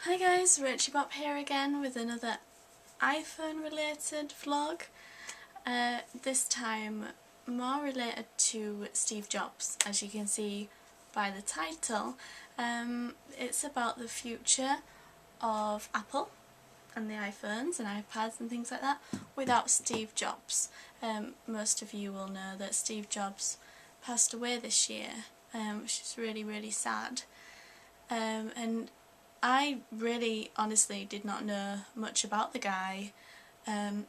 Hi guys, rachybop here again with another iPhone related vlog. This time more related to Steve Jobs, as you can see by the title. It's about the future of Apple and the iPhones and iPads and things like that without Steve Jobs. Most of you will know that Steve Jobs passed away this year, which is really sad. And I really honestly did not know much about the guy, and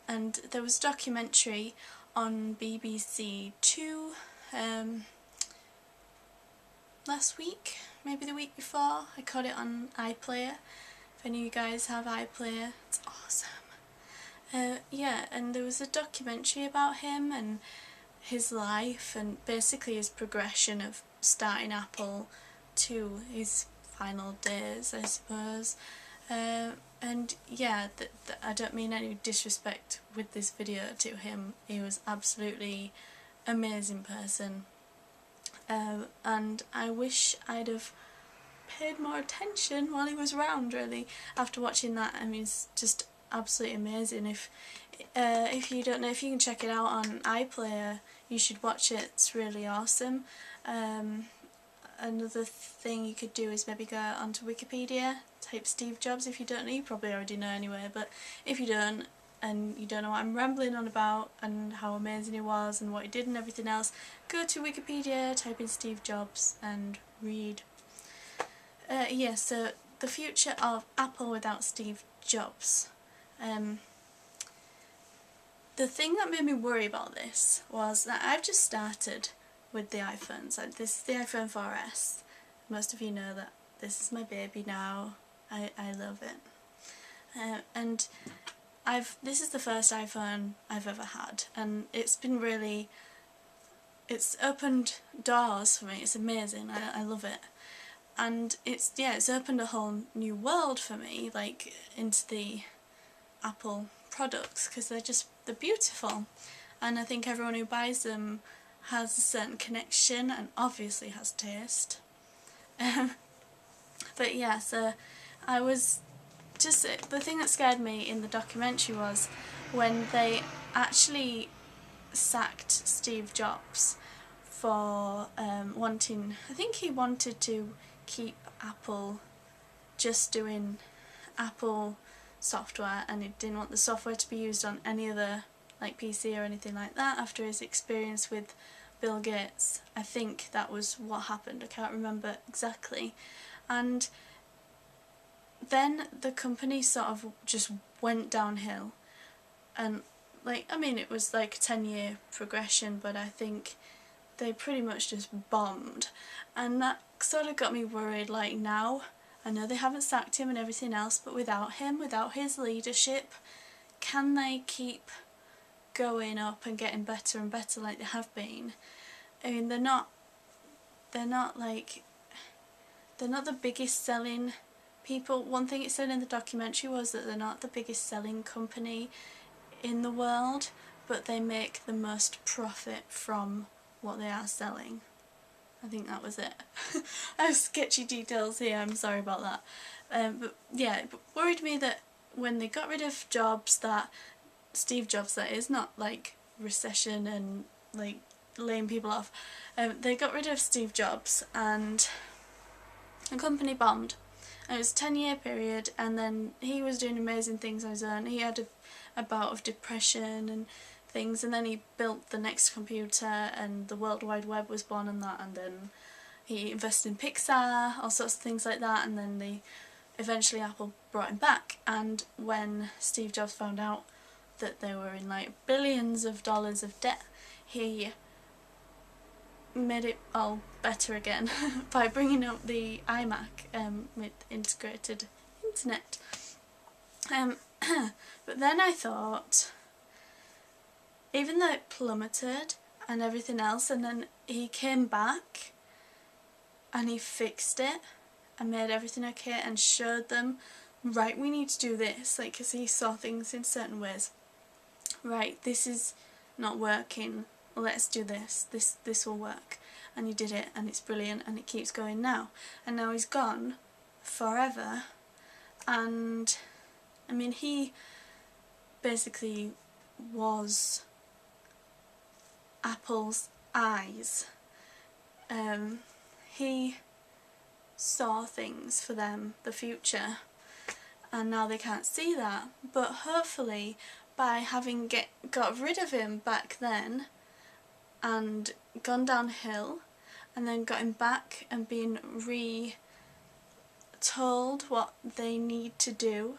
there was a documentary on BBC Two last week, maybe the week before. I caught it on iPlayer. If any of you guys have iPlayer, it's awesome. Yeah, and there was a documentary about him and his life and basically his progression of starting Apple to his final days, I suppose. And yeah, I don't mean any disrespect with this video to him. He was absolutely amazing person, and I wish I'd have paid more attention while he was around, really, after watching that. I mean, it's just absolutely amazing. If you don't know, if you can check it out on iPlayer, you should watch it. It's really awesome. Another thing you could do is maybe go onto Wikipedia, type Steve Jobs. If you don't know, you probably already know anyway, but if you don't, and you don't know what I'm rambling on about and how amazing he was and what he did and everything else, go to Wikipedia, type in Steve Jobs and read. Yeah, so the future of Apple without Steve Jobs. The thing that made me worry about this was that I've just started with the iPhones. This is the iPhone 4S. Most of you know that this is my baby now. I love it. And this is the first iPhone I've ever had, and it's been really, it's opened doors for me. It's amazing. I love it. And it's opened a whole new world for me, like into the Apple products, because they're beautiful, and I think everyone who buys them has a certain connection and obviously has taste. But yeah, so I was just, the thing that scared me in the documentary was when they actually sacked Steve Jobs for wanting, I think he wanted to keep Apple just doing Apple software, and he didn't want the software to be used on any other like PC or anything like that. After his experience with Bill Gates, I think that was what happened. I can't remember exactly. And then the company sort of just went downhill, and like, I mean, it was like a 10-year progression, but I think they pretty much just bombed, and that sort of got me worried. Like, now I know they haven't sacked him and everything else, but without him, without his leadership, can they keep going up and getting better and better like they have been? I mean, they're not the biggest selling people. One thing it said in the documentary was that they're not the biggest selling company in the world, but they make the most profit from what they are selling. I think that was it. I have sketchy details here, I'm sorry about that. But yeah, it worried me that when they got rid of Jobs, that Steve Jobs, that is, not like recession and like laying people off, they got rid of Steve Jobs and the company bombed. And it was a 10-year period, and then he was doing amazing things on his own. He had a bout of depression and things, and then he built the next computer and the World Wide Web was born on that, and then he invested in Pixar, all sorts of things like that, and then eventually Apple brought him back. And when Steve Jobs found out that they were in like billions of dollars of debt, he made it all better again by bringing up the iMac with integrated internet. But then I thought, even though it plummeted and everything else, and then he came back and he fixed it and made everything okay and showed them, right, we need to do this, like, because he saw things in certain ways. Right, this is not working, let's do this will work. And he did it, and it's brilliant, and it keeps going now. And now he's gone forever, and I mean, he basically was Apple's eyes. He saw things for them, the future, and now they can't see that. But hopefully by having got rid of him back then and gone downhill and then got him back and been told what they need to do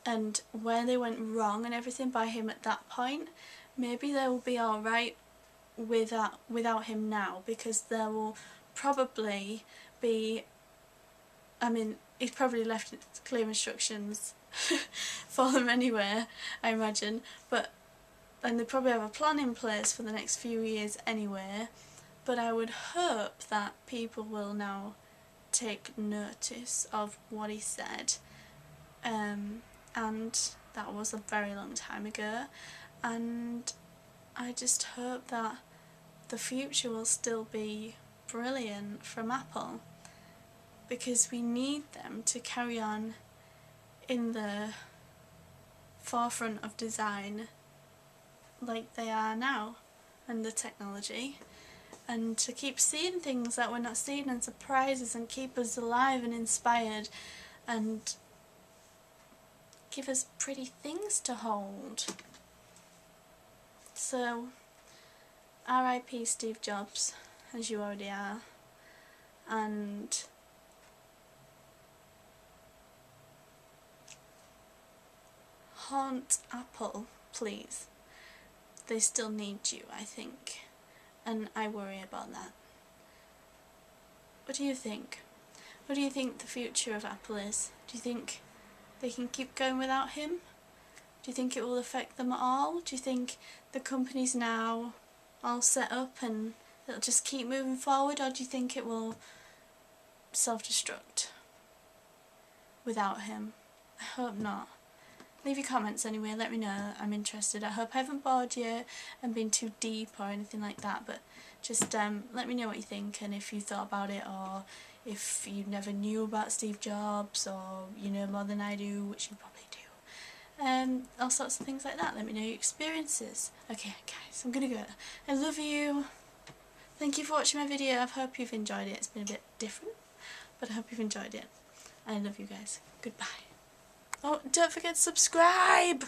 and where they went wrong and everything by him at that point, maybe they will be alright without him now, because there will probably be, I mean, he's probably left clear instructions for them anyway, I imagine, and they probably have a plan in place for the next few years anyway, but I would hope that people will now take notice of what he said, and that was a very long time ago, and I just hope that the future will still be brilliant from Apple, because we need them to carry on in the forefront of design like they are now, and the technology, and to keep seeing things that we're not seeing and surprise us and keep us alive and inspired and give us pretty things to hold. So, R.I.P. Steve Jobs, as you already are, and haunt Apple, please. They still need you, I think, and I worry about that. What do you think? What do you think the future of Apple is? Do you think they can keep going without him? Do you think it will affect them at all? Do you think the company's now all set up and it'll just keep moving forward, or do you think it will self-destruct without him? I hope not. Leave your comments anyway, let me know, I'm interested. I hope I haven't bored you and been too deep or anything like that, but just let me know what you think, and if you thought about it, or if you never knew about Steve Jobs, or you know more than I do, which you probably do. All sorts of things like that. Let me know your experiences. Okay guys, I'm gonna go. I love you. Thank you for watching my video. I hope you've enjoyed it. It's been a bit different, but I hope you've enjoyed it. I love you guys. Goodbye. Oh, don't forget to subscribe!